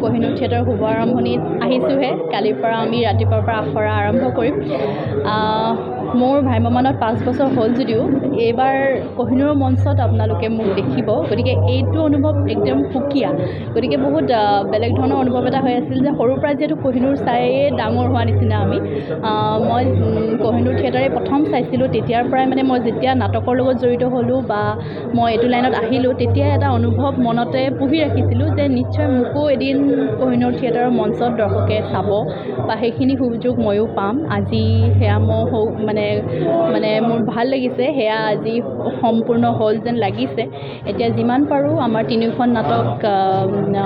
Kohinoor theatre শুভ আৰম্ভণিত আহিছোঁহে। কালিৰ পৰা আমি ৰাতিপুৱাৰ পৰা আখৰা আৰম্ভ কৰিম। মোৰ ভ্ৰাম্যমানত 5 বছৰ হ'ল যদিও এইবাৰ কোহিনুৰৰ মঞ্চত আপোনালোকে মোক দেখিব, গতিকে এইটো অনুভৱ একদম সুকীয়া। গতিকে বহুত বেলেগ ধৰণৰ অনুভৱ এটা হৈ আছিল যে সৰুৰ পৰা যিহেতু কোহিনুৰ চায়ে ডাঙৰ হোৱা নিচিনা আমি। মই কোহিনুৰ থিয়েটাৰে প্ৰথম চাইছিলোঁ, তেতিয়াৰ পৰাই মানে মই যেতিয়া নাটকৰ লগত জড়িত হ'লোঁ বা মই এইটো লাইনত আহিলোঁ, তেতিয়াই এটা অনুভৱ মনতে পুহি ৰাখিছিলোঁ যে নিশ্চয় মোকো এদিন কোহিনুৰ থিয়েটাৰৰ মঞ্চত দৰ্শকে চাব বা সেইখিনি সুযোগ ময়ো পাম। আজি সেয়া মানে মোৰ ভাল লাগিছে, সেয়া আজি সম্পূৰ্ণ হ'ল যেন লাগিছে। এতিয়া যিমান পাৰোঁ আমাৰ তিনিওখন নাটক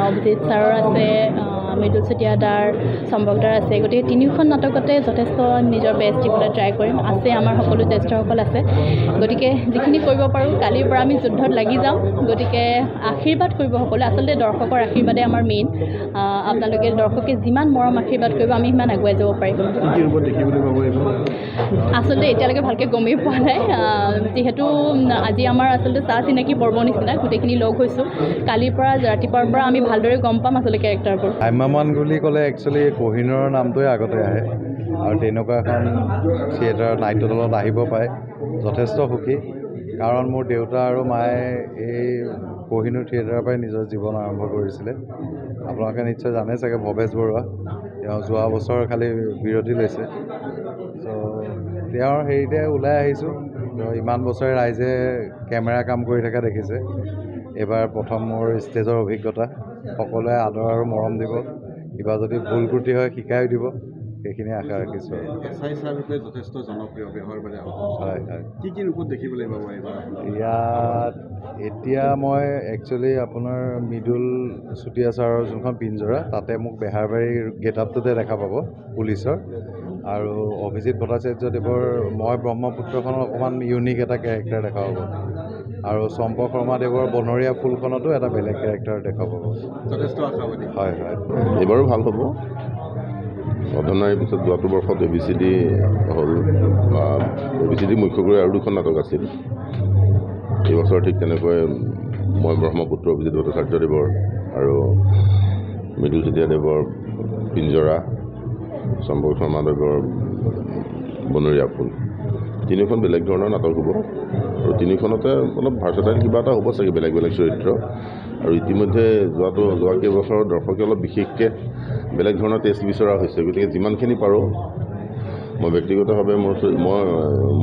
অভিজিত ছাৰৰ আছে, মৃদুল চুতীয়াদাৰ, সম্ভৱদাৰ আছে, গতিকে তিনিওখন নাটকতে যথেষ্ট নিজৰ বেষ্ট দিবলৈ ট্ৰাই কৰিম। আছে আমাৰ সকলো জ্যেষ্ঠসকল আছে, গতিকে যিখিনি কৰিব পাৰোঁ কালিৰ পৰা আমি যুদ্ধত লাগি যাম। গতিকে আশীৰ্বাদ কৰিব সকলোৱে, আচলতে দৰ্শকৰ আশীৰ্বাদে আমাৰ মেইন। আপোনালোকে দৰ্শকে যিমান মৰম আশীৰ্বাদ কৰিব আমি সিমান আগুৱাই যাব পাৰিম। আচলতে এতিয়ালৈকে ভালকৈ গমেই পোৱা নাই, যিহেতু আজি আমাৰ আচলতে চাহ চিনাকি পৰ্ব নিচিনা, গোটেইখিনি লগ হৈছোঁ। কালিৰ পৰা ৰাতিপুৱাৰ পৰা আমি ভালদৰে গম পাম আচলতে কেৰেক্টাৰবোৰ। ভ্ৰাম্যমান বুলি ক'লে একচুৱেলি কোহিনুৰৰ নামটোৱে আগতে আহে, আৰু তেনেকুৱা এখন থিয়েটাৰ নাট্যদলত আহিব পায় যথেষ্ট সুখী। কাৰণ মোৰ দেউতা আৰু মায়ে এই কোহিনুৰ থিয়েটাৰৰ পৰাই নিজৰ জীৱন আৰম্ভ কৰিছিলে। আপোনালোকে নিশ্চয় জানে চাগে, ভৱেশ বৰুৱা, তেওঁ যোৱা বছৰ খালি বিৰতি লৈছে। চ' তেওঁৰ হেৰিতে ওলাই আহিছোঁ। ইমান বছৰে ৰাইজে কেমেৰা কাম কৰি থকা দেখিছে, এইবাৰ প্ৰথম মোৰ ষ্টেজৰ অভিজ্ঞতা। সকলোৱে আদৰ আৰু মৰম দিব, কিবা যদি ভুল ত্ৰুটি হয় শিকাই দিব, সেইখিনি আশা ৰাখিছোঁ। যথেষ্ট জনপ্ৰিয় বেহৰবাৰী। হয় হয়। কি ৰূপত দেখিবলৈ পাব এইবাৰ ইয়াত? এতিয়া মই একচুৱেলি আপোনাৰ মৃদুল চুতীয়া ছাৰৰ যোনখন পিঞ্জৰা, তাতে মোক বেহাৰবাৰীৰ গেট আপটোতে দেখা পাব পুলিচৰ, আৰু অভিজিত ভট্টাচাৰ্যদেৱৰ মই ব্ৰহ্মপুত্ৰখনত অকণমান ইউনিক এটা কেৰেক্টাৰ দেখা পাব, আৰু চম্পক শৰ্মাদেৱৰ বনৰীয়া ফুলখনতো এটা বেলেগ কেৰেক্টাৰ দেখা পাব। যথেষ্ট আশাবাদী। হয় হয়। এইবাৰো ভাল হ'ব। অৰ্ধনাৰীৰ পিছত যোৱাটো বৰ্ষত ABCD হ'ল, বা ABCD মুখ্য কৰি আৰু দুখন নাটক আছিল। এইবছৰ ঠিক তেনেকৈ মই ব্ৰহ্মপুত্ৰ অভিজিত ভট্টাচাৰ্যদেৱৰ আৰু মৃদুল চুতীয়াদেৱৰ পিঞ্জৰা, চম্পক শৰ্মাদেৱৰ বনৰীয়া ফুল, তিনিখন বেলেগ ধৰণৰ নাটক হ'ব, আৰু তিনিখনতে অলপ ভাৰ্চেটাইল কিবা এটা হ'ব চাগে, বেলেগ বেলেগ চৰিত্ৰ। আৰু ইতিমধ্যে যোৱা কেইবছৰৰ দৰ্শকে অলপ বিশেষকৈ বেলেগ ধৰণৰ টেষ্ট বিচৰা হৈছে, গতিকে যিমানখিনি পাৰোঁ মই ব্যক্তিগতভাৱে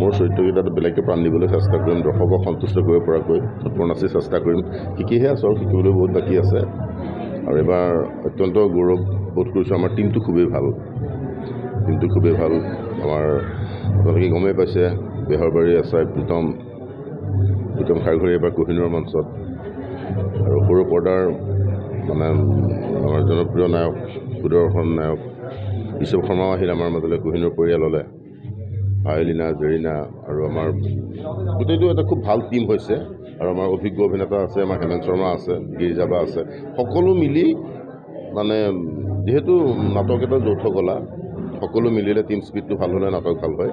মোৰ চৰিত্ৰকেইটাত বেলেগকৈ প্ৰাণ দিবলৈ চেষ্টা কৰিম, দৰ্শকক সন্তুষ্ট কৰিব পৰাকৈ তৎপৰনাচি চেষ্টা কৰিম। শিকিহে আছোঁ আৰু শিকিবলৈ বহুত বাকী আছে। আৰু এইবাৰ অত্যন্ত গৌৰৱ বোধ কৰিছোঁ, আমাৰ টিমটো খুবেই ভাল। আমাৰ আপোনালোকে গমেই পাইছে, বেহৰবাৰী এছাই প্ৰীতম খাৰঘৰীয়া এইবাৰ কোহিনুৰৰ মঞ্চত, আৰু সৰু পৰ্দাৰ মানে আমাৰ জনপ্ৰিয় নায়ক সুদৰ্শন নায়ক ঋষভ শৰ্মাও আহিল আমাৰ মাজলৈ কোহিনুৰ পৰিয়াললৈ, আইলিনা, জেৰিনা, আৰু আমাৰ গোটেইটো এটা খুব ভাল টিম হৈছে। আৰু আমাৰ অভিজ্ঞ অভিনেতা আছে, আমাৰ হেমেন শৰ্মা আছে, গিৰিজাবা আছে, সকলো মিলি মানে যিহেতু নাটক এটা যৌথ কলা, সকলো মিলিলে টিম স্পিৰিটটো ভাল হ'লে নাটক ভাল হয়।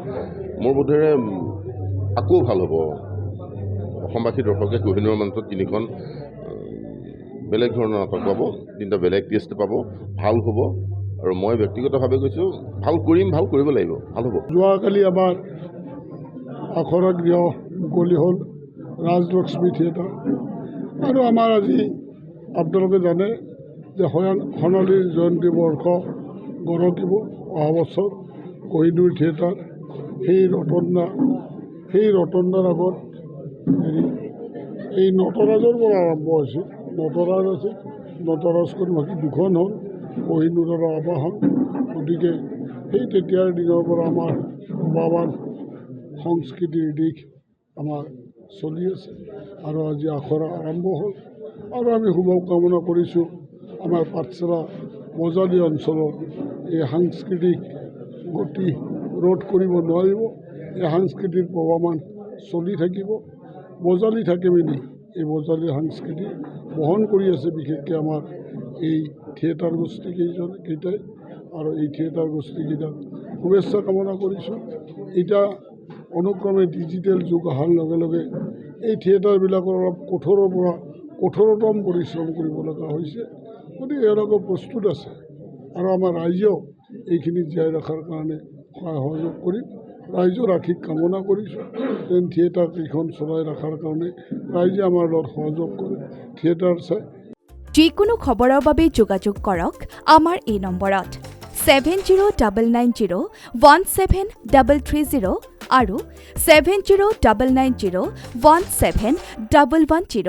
মোৰ বোধেৰে আকৌ ভাল হ'ব। অসমবাসী দৰ্শকে কোহিনুৰৰ মঞ্চত তিনিখন বেলেগ ধৰণৰ নাটক পাব, তিনিটা বেলেগ টেষ্ট পাব, ভাল হ'ব। আৰু মই ব্যক্তিগতভাৱে কৈছোঁ, ভাল কৰিব লাগিব, ভাল হ'ব। যোৱাকালি আমাৰ আখৰা গৃহ মুকলি হ'ল, ৰাজলক্ষ্মী থিয়েটাৰ। আৰু আমাৰ আজি আপোনালোকে জানে যে সোণালীৰ জয়ন্তী বৰ্ষ গঢ়কিব অহা বছৰ কোহিনুৰ থিয়েটাৰ। সেই ৰতনদাৰ আগত এই নটৰাজৰ পৰা আৰম্ভ হৈছিল। নটৰাজ আছিল, নটৰাজখন বাকী দুখন হ'ল, কোহিনুৰৰ আবাহন। গতিকে সেই তেতিয়াৰ দিনৰ পৰা আমাৰ প্ৰভাৱান সংস্কৃতিৰ দিশ আমাৰ চলি আছে, আৰু আজি আখৰা আৰম্ভ হ'ল। আৰু আমি শুভকামনা কৰিছোঁ আমাৰ পাঠশালা মজালি অঞ্চলত এই সাংস্কৃতিক গতি ৰোধ কৰিব নোৱাৰিব। এই সাংস্কৃতিৰ প্ৰভাৱান চলি থাকিব। মজালি থাকে মেলি এই মজালিৰ সংস্কৃতি বহন কৰি আছে, বিশেষকৈ আমাৰ এই থিয়েটাৰ গোষ্ঠী কেইটাই। আৰু এই থিয়েটাৰ গোষ্ঠীকেইটাক শুভেচ্ছা কামনা কৰিছোঁ। এতিয়া অনুক্ৰমে ডিজিটেল যুগ অহাৰ লগে লগে এই থিয়েটাৰবিলাকৰ অলপ কঠোৰৰ পৰা কঠোৰতম পৰিশ্ৰম কৰিব লগা হৈছে। গতিকে এওঁলোকে প্ৰস্তুত আছে আৰু আমাৰ ৰাইজেও এইখিনি জীয়াই ৰখাৰ কাৰণে সহায় সহযোগ কৰিম ৰাইজৰ আশীষ কামনা কৰিছোঁ যেন থিয়েটাৰকেইখন চলাই ৰখাৰ কাৰণে ৰাইজে আমাৰ লগত সহযোগ কৰে থিয়েটাৰ চাই যিকোনো খবৰৰ বাবে যোগাযোগ কৰক আমাৰ এই নম্বৰত 7099017330 আৰু 7099017110।